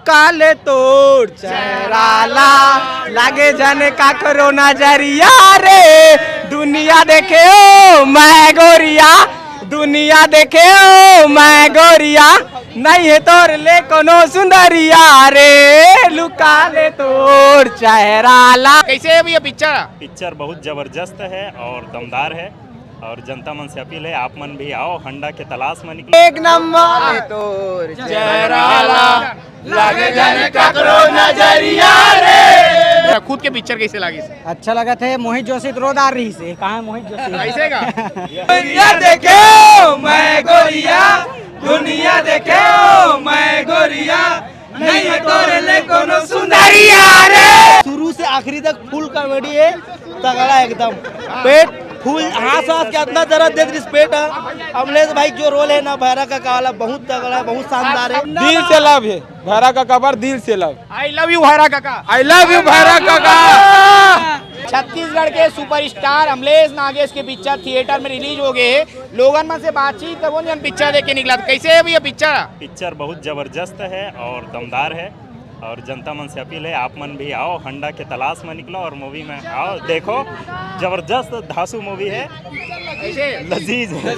लुका ले तोर चेहरा लागे जाने का करो नजरिया रे दुनिया देखे ओ मैं गोरिया दुनिया देखे ओ मैं गोरिया नहीं है तोर ले कोनो सुंदरिया रे लुका ले तोर चेहरा ला। कैसे है भैया पिक्चर? पिक्चर बहुत जबरदस्त है और दमदार है और जनता मन से अपील है आप मन भी आओ हंडा के तलाश में निकलो। एक नंबर तोर चेहरा लागे जाने का करो नजरिया रे। खुद के पिक्चर कैसे लगी? अच्छा लगा थे। मोहित जोशी रोदार रही से कहाँ मोहित जोशी कैसे का? दुनिया देखे ओ मैं गोरिया दुनिया देखे ओ मैं गोरिया नहीं है तोरे ले कोनो सुंदरिया रे। शुरू से आखिरी तक फुल कॉमेडी है, तगड़ा एकदम। पेट फुल हंस हंस के इतना दर्द दे रिस्पेक्ट है। अमलेश भाई जो रोल है ना भैरा का वाला बहुत तगड़ा है, बहुत शानदार है। दिल से लव है भैरा का कबर दिल से लव। आई लव यू भैरा काका। आई लव यू भैरा काका। छत्तीसगढ़ के सुपरस्टार अमलेश नागेश के पिक्चर थिएटर में रिलीज हो गए। लोगन मन से बातचीत करो जन पिक्चर देख के निकला। कैसे है भैया पिक्चर? पिक्चर बहुत जबरदस्त है और दमदार है और जनता मन से अपील है आप मन भी आओ हंडा के तलाश में निकलो और मूवी में आओ देखो। जबरदस्त धांसू मूवी है, कैसे लजीज है।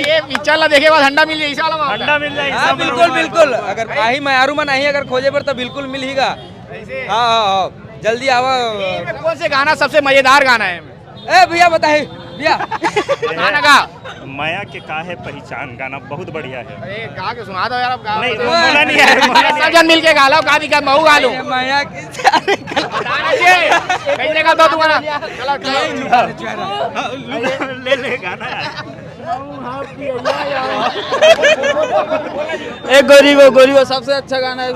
ये पिक्चर ला देखे बाद हंडा मिल जाए हंडा मिल जाएगी। हाँ बिल्कुल बिल्कुल अगर भाई मारू में नहीं अगर खोजे पर तो बिल्कुल मिल हीगा। हाँ हाँ जल्दी आवा। कौन से गाना सबसे मजेदार गाना है? ए भैया बताए भैया गाना का माया के का है पहचान गाना बहुत बढ़िया है। अरे गा के सुना दो यार। अब गा नहीं बोला नहीं है। सब जन मिल के गा लो। गा दिक्कत मैं गा लूं। माया की कैसे गा दो तुम्हारा? चलो ले गाना एक गोरी सबसे अच्छा गाना है।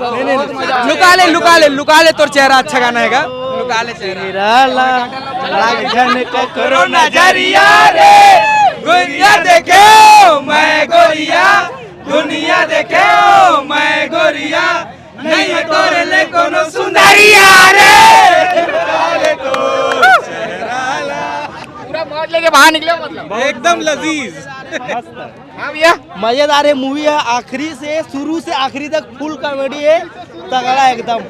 लुका ले तोर चेहरा अच्छा गाना है। लुका ले चेहरा लागे का करो नजरिया रे दुनिया देखे ओ मैं गोरिया दुनिया देखे ओ मैं गोरिया नहीं है तोरे ले कोनो सुंदरिया रे लुका ले तोर पूरा मौज लेके बाहर निकले हो मतलब। एकदम लजीज। हाँ भैया मजेदार है मूवी है, आखिरी से शुरू से आखिरी तक फुल कॉमेडी है, तगड़ा एकदम।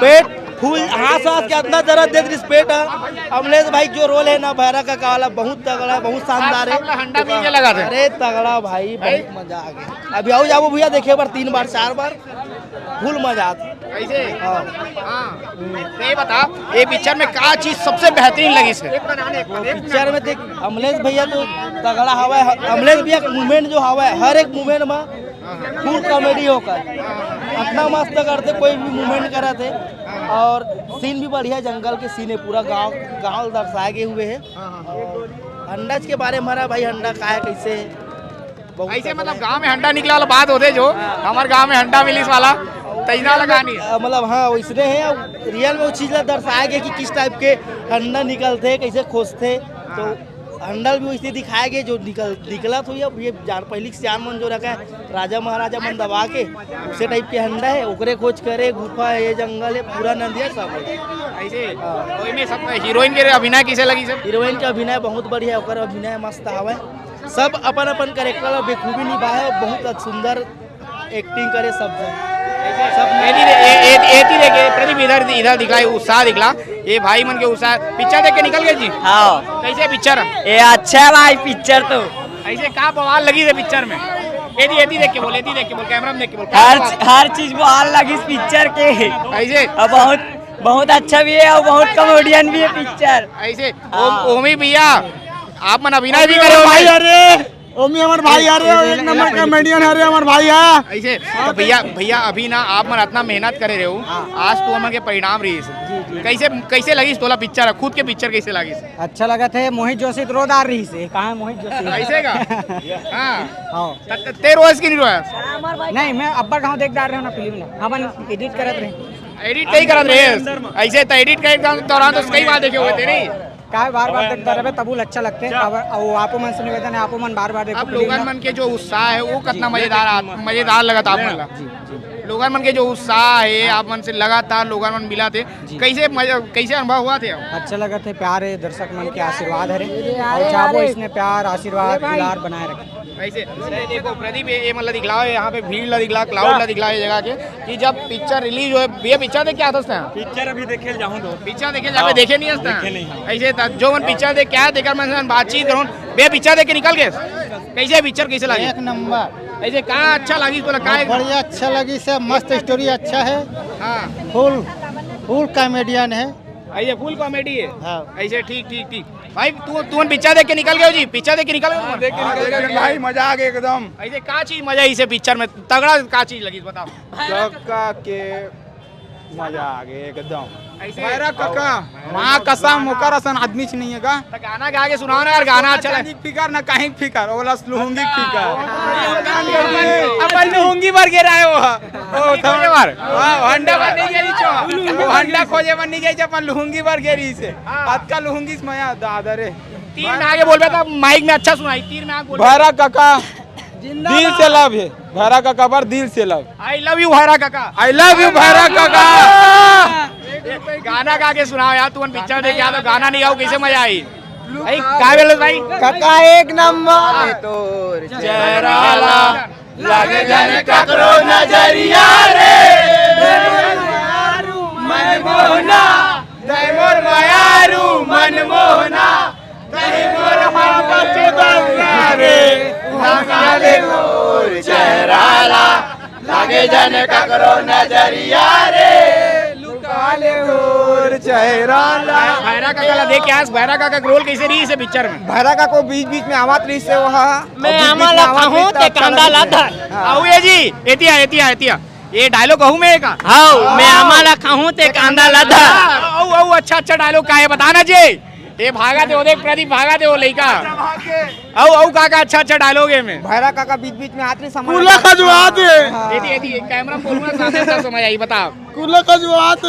पेट फुल हंस हंस के इतना दर्द दे रिस्पेक्ट है। अमलेश भाई जो रोल है ना भैरा का वाला बहुत तगड़ा है, बहुत शानदार है। हंडा मिल के लगा थे। अरे तगड़ा भाई बहुत मजा आ गया। अभी आओ जाओ भैया देखे बार 3 बार 4 बार फुल मजा आता। कैसे? हाँ तो ये बता ये पिक्चर में क्या चीज सबसे बेहतरीन लगी से? पिक्चर में देख अमलेश भैया तो तगड़ा हवा है। अमलेश भैया का मूवमेंट जो हवा है हर एक मूवमेंट में फुल कॉमेडी होकर इतना मस्त करते, कोई भी मूवमेंट करा थे। और सीन भी बढ़िया, जंगल के सीन है, पूरा गांव दर्शाए गए हुए हैं। अंडज के बारे में हमारा भाई हंडा का है कैसे ऐसे मतलब गांव में हंडा निकला वाला बात होते जो हमारे गांव में हंडा मिली वाला तैना लगा नहीं मतलब हाँ वैसे है। रियल में वो चीज़ दर्शाया गया कि किस टाइप के हंडा निकलते कैसे खोजते, तो हंडल भी वैसे दिखाया गया जो निकला। तो ये पहले से जान मन जो रखा है राजा महाराजा मन दबा के उसे टाइप के हंडा है, ओकरे खोज करे, गुफा है, जंगल है, पूरा नदिया सब है ऐसे। तो इनमें सब हीरोइन के अभिनय कैसे लगी सब? हीरोइन का अभिनय बहुत बढ़िया है, ओकर अभिनय मस्त आवे। सब अपन अपन कैरेक्टर बेखूबी निभाए, बहुत सुंदर एक्टिंग करे सब प्रदीप इधर दिखला उत्साह दिखला। ये भाई मन के उत्साह पिक्चर देख के निकल गए जी। हाँ कैसे पिक्चर? ये अच्छा भाई पिक्चर तो ऐसे का बवाल लगी है पिक्चर में? एदी देख के बोल कैमरा में देख के बोल। हर चीज बवाल लगी इस पिक्चर के। ऐसे बहुत अच्छा भी है और बहुत कॉमेडियन भी है पिक्चर। ऐसे ओमी भैया आप मन अभिनय भी करे भाई। अरे ओमी हमारे भाई आ रहे हो, एक नंबर कॉमेडियन है हमारे भाई है ऐसे। तो भैया अभी ना आप मन इतना मेहनत करे रहे हो, आज तो हमन के परिणाम रही है। कैसे लगी तोला पिक्चर? खुद के पिक्चर कैसे लगी? अच्छा लगा थे। मोहित जोशी रोदार रही से कहाँ मोहित जोशी ऐसे का? हाँ ते रोज की नहीं रोया? नहीं मैं अब्बा गाँव देख रहे हो ना फिल्म में अपन एडिट करत रहे। एडिट नहीं करत रहे ऐसे तो एडिट करे दौरान तो कई बार देखे हुए थे नहीं का बार देखता रहे तब अच्छा लगते हैं। और आपो मन से निवेदन है, आपो मन बार देखो। अब लोगन मन के जो उत्साह है वो कितना मजेदार लगा था आप मन। लोगन मन के जो उत्साह है आप मन से लगातार लोगन मन मिला थे, कैसे अनुभव हुआ थे? अच्छा लगा थे, प्यार है दर्शक मन के आशीर्वाद है और चाहो इसने प्यार आशीर्वाद दुलार बनाए रखे। ऐसे देखो प्रदीप, ये मतलब दिखलाओ यहाँ पे भीड़ ला दिखला, क्लाउड ला दिखला ये जगह के कि जब पिक्चर रिलीज हो, ये पिक्चर देख क्या था? पिक्चर अभी देखे जाऊँ तो पिक्चर देखे जाके देखे नहीं हंसता ऐसे जो मन पिक्चर देख क्या देखकर मैं बातचीत करूँ, वे पिक्चर देख के निकल गए, कैसे पिक्चर कैसे लगी? एक नंबर, ऐसे कहाँ अच्छा लगी बोला? कहाँ बढ़िया अच्छा लगी से, मस्त स्टोरी अच्छा है, हाँ फुल कॉमेडियन है। ऐसे फुल कॉमेडी है। हाँ। ऐसे ठीक ठीक ठीक भाई, तू पिक्चर देख के निकल गए जी? पिक्चर देख के निकल गए भाई मजा आ गया एकदम। ऐसे का चीज मजा इसे पिक्चर में तगड़ा का चीज लगी बताओ? काका के मजा आ गया एकदम। ऐसे भैरा काका माँ कसम मुकर असन आदमी से नहीं है का? तो गाना गा के सुनाओ ना यार, गाना अच्छा लगे। फिकर ना कहीं फिकर, ओला लुंगी फिकर अपन लुंगी भर के रहे हो बार हंडा पर नहीं गई छो, हंडा खोजे पर नहीं गई छो, अपन लुंगी पर गेरी से आज का लुंगी से मया दादा रे। तीन में आगे बोल था माइक में अच्छा सुनाई, तीन में आगे बोल। भैरा काका दिल से लव है, भैरा काका पर दिल से लव। आई लव यू भैरा काका, आई लव यू भैरा काका। गाना गा के सुनाओ यार, तू पिक्चर देख तो गाना नहीं गाओ कैसे मजा आई? क्या बोले भाई? काका एक नंबर तोर चेहरा लगे जाने ककरो नजरिया रे, मन मोहना दे मोर मायारू मन मोहना, दे मोर माया चेतन रे, लगे तोर चेहरा लगे जाने ककरो नजरिया रे, लुकाले और चेहरा। भैरा काका ला देख के आज भैरा काका का रोल कैसे रही इस पिक्चर में? भैरा का को बीच बीच में आवाज रही से वहा मैं आमाला कहूं ते कांदा लाधा आऊ ये जी एतिया एतिया एतिया ये डायलॉग कहूं मैं का? हां मैं आमाला कहूं ते कांदा लाधा। औ औ अच्छा अच्छा डायलॉग का है बताना जी। ये भागा दे, देख प्रदीप भागा दे वो लइका। औ औ काका अच्छा अच्छा डायलॉग है में। भैरा काका बीच बीच में आते समझ कुल्ला खजवात एती एती कैमरा बोलूंगा सामने से समझ आई बता। कुल्ला खजवात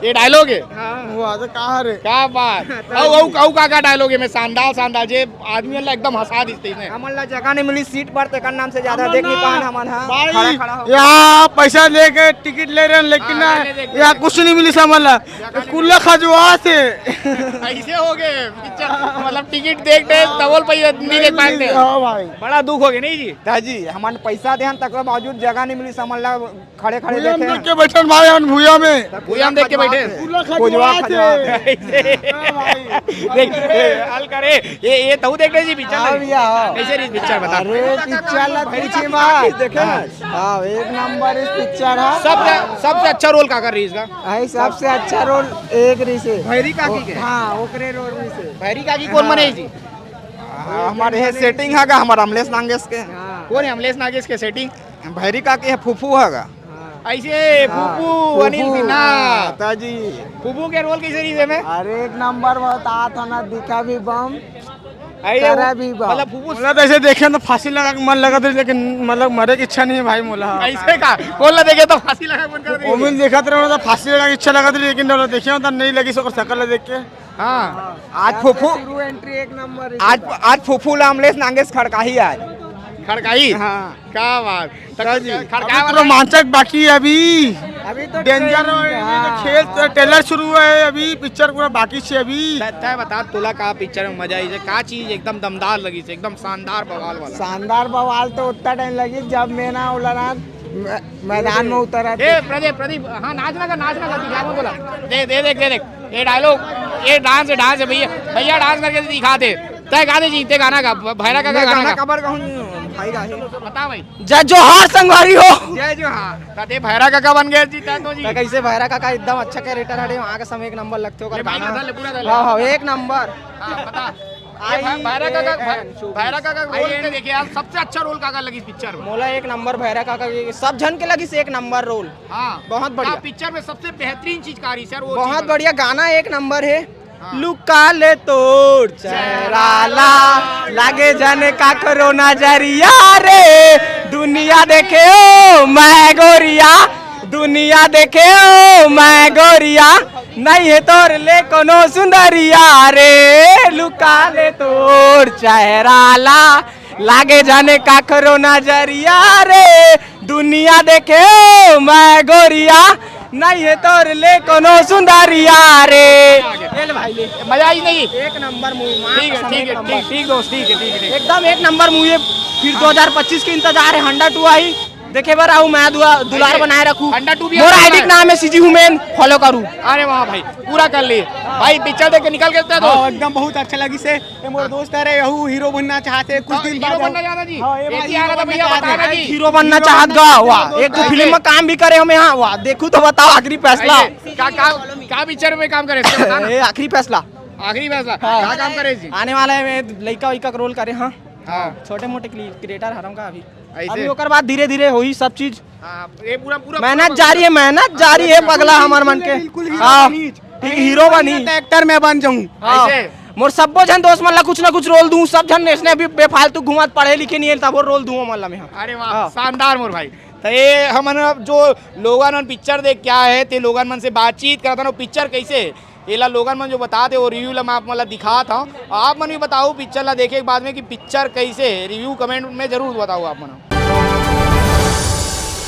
ये डायलॉग है वो आज कहां रे? क्या बात? औ औ औ काका डायलॉग है में शानदार शानदार जे आदमी वाला एकदम हंसा देते हैं। हमला जगह नहीं मिली सीट पर ते नाम से ज्यादा देख नहीं पान हमन। हां खड़ा खड़ा हो यहाँ पैसा लेके टिकट ले रहे हैं लेकिन यहाँ कुछ नहीं मिली समझ कुल्ला खजवात ऐसे हो गए पिक्चर मतलब टिकट देख दे डबल पैसा नहीं देख पाते। हाँ भाई बड़ा दुख हो गया नहीं जी? दादी हमन पैसा देहन तक बावजूद जगह नहीं मिली समझला खड़े खड़े भूया में देखे देख के बैठन भाई हम भूया में भूया हम देख के बैठे कुल्ला खोजवा खजवात देख हल करे ये तू देख रहे जी पिक्चर भैया कैसे रही पिक्चर बता? अरे पिक्चर ला पीछे मार देखे ना। हां एक नंबर इस पिक्चर है। सबसे अच्छा रोल का कर रही इसका? भाई सबसे अच्छा रोल एक री से भैरी काकी के। हां ओकरे रोल री से भैरी काकी कौन बने जी? हमारे है सेटिंग हैगा हमारा अमलेश नागेश के। कौन है अमलेश नागेश के सेटिंग? भैरी का के फूफू हैगा ऐसे फूफू अनिल बिना ताजी। फूफू के रोल कैसे रही में? अरे एक नंबर बता था ना दिखा भी बम ऐसे करा भी बम। मतलब फूफू मतलब ऐसे देखे तो फांसी लगा के मन लगा था लेकिन मतलब मरे की इच्छा नहीं है भाई मोला। ऐसे का कौन ला देखे तो फांसी लगा मन कर दी। ओमिन देखा तो फांसी लगा की इच्छा लगा थी लेकिन देखे तो नहीं लगी सो शकल देख के। हाँ आज फूफू एंट्री एक नंबर आज फूफू ला अमलेश नागेश खड़काही आज खड़काई। हाँ क्या बात? खड़का रोमांचक बाकी है अभी तो डेंजर खेल ट्रेलर शुरू हुआ है अभी पिक्चर पूरा बाकी से अभी। तय बता तुला का पिक्चर में मजा आई का चीज एकदम दमदार लगी से एकदम शानदार बवाल वाला। शानदार बवाल तो उतना टाइम लगी जब मैं ना उलना मैदान में उतरा। ए प्रदीप हाँ नाचना का दिखा मत बोला। देख ये डायलॉग ये डांस है भैया डांस करके दिखा दे। तय गा दे जी ते गाना का भैरा का गाना खबर कहूं भाई गाही बता भाई। जय जोहार संगवारी हो जय जोहार। ते भैरा का बन गए जी तो जी कैसे भैरा का एकदम अच्छा कैरेक्टर है वहाँ का समय एक नंबर लगते हो पूरा हाँ एक नंबर। बता भैरा का रोल देखिए आप सबसे अच्छा रोल का लगी पिक्चर में? मोला एक नंबर भैरा का सब जन के लगी से एक नंबर रोल। हाँ बहुत बढ़िया पिक्चर में सबसे बेहतरीन चीज कारी सर वो बहुत बढ़िया गाना एक नंबर है। लुका ले तोड़ चेहरा लागे जाने का करो नजरिया रे, दुनिया देखे ओ मैं गोरिया, दुनिया देखे ओ मैं गोरिया, नहीं है तोर ले कोनो सुंदरिया रे, लुका ले तोड़ चेहरा लागे जाने का करो नजरिया रे, दुनिया देखे मैं गोरिया नहीं है तोर ले कोनो सुंदरिया रे। ये ले भाई ले, मजा आई नहीं? एक नंबर मूवी। ठीक है ठीक है ठीक ठीक दोस्त, ठीक है ठीक है। एकदम एक नंबर मूवी है। फिर 2025 की इंतजार है। हंडा 2 आई, देखे बार आऊ मैं दुलार बनाए रखूं। हंडा 2 भी मोर आता है। आईडी नाम है सीजी हुमैन, फॉलो करूं। अरे वाह भाई, पूरा कर लिए भाई। पिक्चर देख के निकल के तो एकदम बहुत अच्छा लगी से। ये मोर दोस्त है यहू हीरो बनना चाहते कुछ दिन हीरो बाद बनना चाहता जी। हाँ, ये एक भाई ही आ रहा था भैया, बताना जी। हीरो बनना चाहत गा वाह, एक तो फिल्म में काम भी करे हम यहाँ वाह। देखू तो बताओ आखिरी फैसला। क्या पिक्चर में काम करे इसके बताना। ए, आखिरी फैसला आखिरी फैसला क्या काम करे जी? आने वाला है। मैं लड़का वैका का रोल करे। हाँ हाँ छोटे मोटे क्रिएटर हरम का अभी ऐसे? अभी ओकर बाद धीरे धीरे होई सब चीज। हाँ, ये पूरा पूरा मेहनत जारी है, मेहनत जारी है पगला हमार मन के। हाँ ठीक हीरो बनी, एक्टर मैं बन जाऊं। ऐसे मोर सबो जन दोस्त मन ला कुछ ना कुछ रोल दूं। सब जन इसने अभी बेफालतू घुमात पढ़े लिखे नहीं है तब रोल दूं मन ला में। अरे वाह शानदार मोर भाई। तो ये हम जो लोगन मन पिक्चर देख क्या है ते लोगन मन से बातचीत करता ना पिक्चर कैसे ये ला लोगन मन जो बताते वो रिव्यू ला मैं आप मतलब दिखा था। आप मन भी बताओ पिक्चर ला देखे के बाद में कि पिक्चर कैसे रिव्यू कमेंट में जरूर बताओ आप मन।